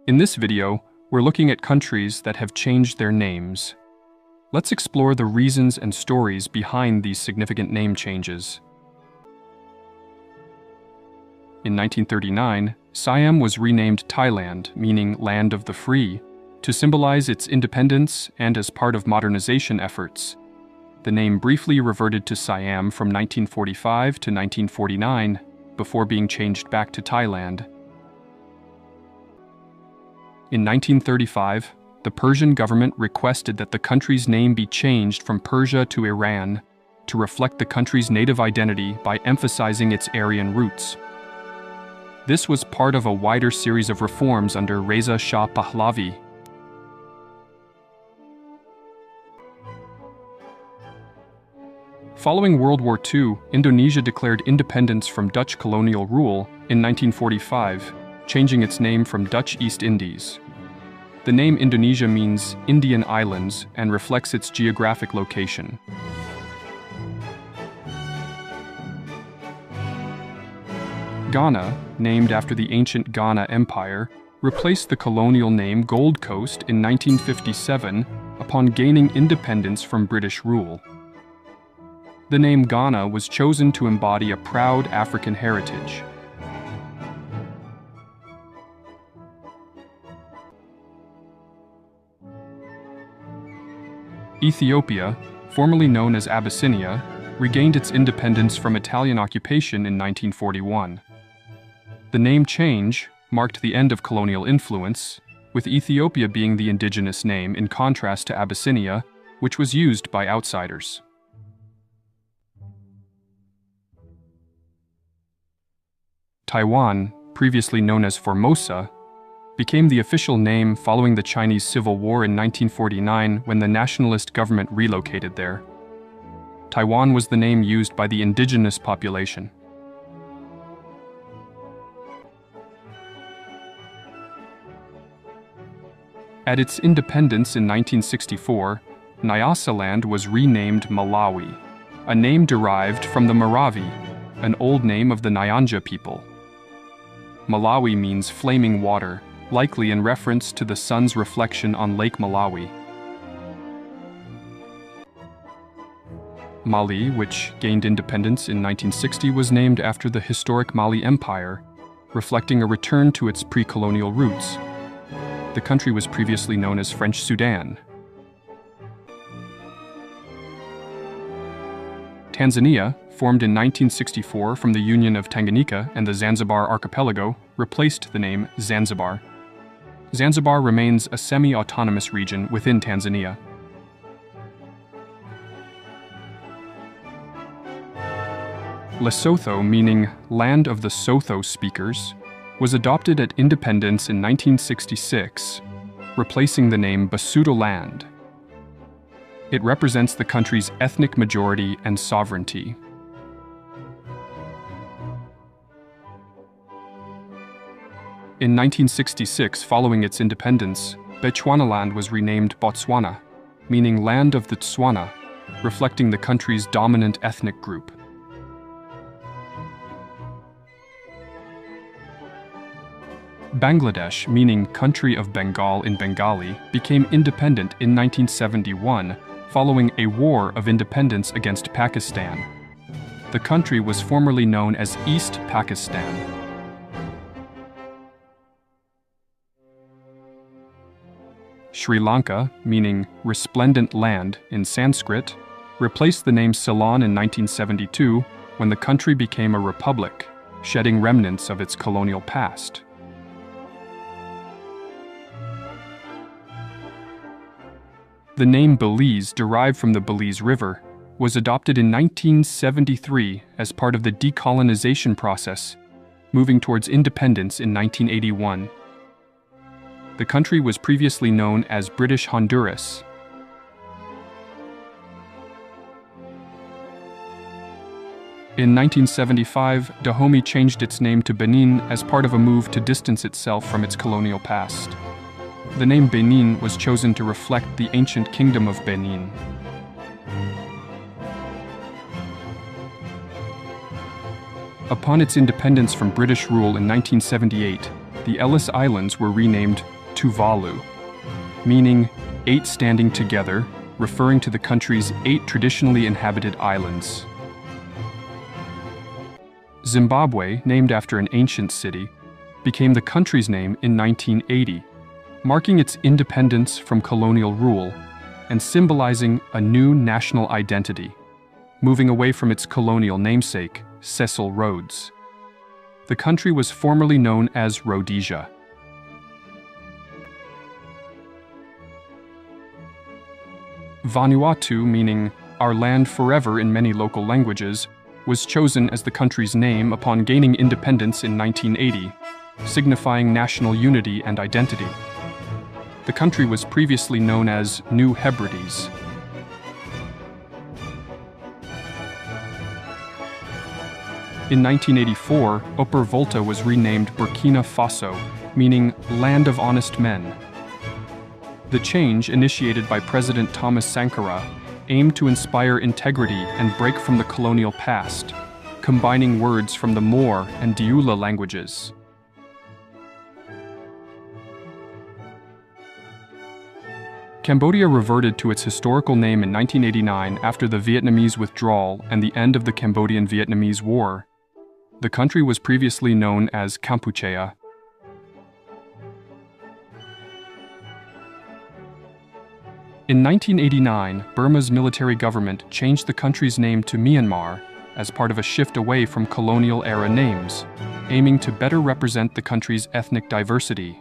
In this video, we're looking at countries that have changed their names. Let's explore the reasons and stories behind these significant name changes. In 1939, Siam was renamed Thailand, meaning Land of the Free, to symbolize its independence and as part of modernization efforts. The name briefly reverted to Siam from 1945 to 1949, before being changed back to Thailand. In 1935, the Persian government requested that the country's name be changed from Persia to Iran to reflect the country's native identity by emphasizing its Aryan roots. This was part of a wider series of reforms under Reza Shah Pahlavi. Following World War II, Indonesia declared independence from Dutch colonial rule in 1945, changing its name from Dutch East Indies. The name Indonesia means Indian Islands and reflects its geographic location. Ghana, named after the ancient Ghana Empire, replaced the colonial name Gold Coast in 1957 upon gaining independence from British rule. The name Ghana was chosen to embody a proud African heritage. Ethiopia, formerly known as Abyssinia, regained its independence from Italian occupation in 1941. The name change marked the end of colonial influence, with Ethiopia being the indigenous name in contrast to Abyssinia, which was used by outsiders. Taiwan, previously known as Formosa, became the official name following the Chinese Civil War in 1949 when the nationalist government relocated there. Taiwan was the name used by the indigenous population. At its independence in 1964, Nyasaland was renamed Malawi, a name derived from the Maravi, an old name of the Nyanja people. Malawi means flaming water, likely in reference to the sun's reflection on Lake Malawi. Mali, which gained independence in 1960, was named after the historic Mali Empire, reflecting a return to its pre-colonial roots. The country was previously known as French Sudan. Tanzania, formed in 1964 from the union of Tanganyika and the Zanzibar archipelago, replaced the name Zanzibar. Zanzibar remains a semi-autonomous region within Tanzania. Lesotho, meaning Land of the Sotho Speakers, was adopted at independence in 1966, replacing the name Basutoland. It represents the country's ethnic majority and sovereignty. In 1966, following its independence, Bechuanaland was renamed Botswana, meaning Land of the Tswana, reflecting the country's dominant ethnic group. Bangladesh, meaning Country of Bengal in Bengali, became independent in 1971 following a war of independence against Pakistan. The country was formerly known as East Pakistan. Sri Lanka, meaning resplendent land in Sanskrit, replaced the name Ceylon in 1972 when the country became a republic, shedding remnants of its colonial past. The name Belize, derived from the Belize River, was adopted in 1973 as part of the decolonization process, moving towards independence in 1981. The country was previously known as British Honduras. In 1975, Dahomey changed its name to Benin as part of a move to distance itself from its colonial past. The name Benin was chosen to reflect the ancient kingdom of Benin. Upon its independence from British rule in 1978, the Ellis Islands were renamed Tuvalu, meaning 8 standing together, referring to the country's 8 traditionally inhabited islands. Zimbabwe, named after an ancient city, became the country's name in 1980, marking its independence from colonial rule and symbolizing a new national identity, moving away from its colonial namesake, Cecil Rhodes. The country was formerly known as Rhodesia. Vanuatu, meaning "our land forever" in many local languages, was chosen as the country's name upon gaining independence in 1980, signifying national unity and identity. The country was previously known as New Hebrides. In 1984, Upper Volta was renamed Burkina Faso, meaning "land of honest men." The change, initiated by President Thomas Sankara, aimed to inspire integrity and break from the colonial past, combining words from the Moor and Dioula languages. Cambodia reverted to its historical name in 1989 after the Vietnamese withdrawal and the end of the Cambodian-Vietnamese War. The country was previously known as Kampuchea. In 1989, Burma's military government changed the country's name to Myanmar as part of a shift away from colonial-era names, aiming to better represent the country's ethnic diversity.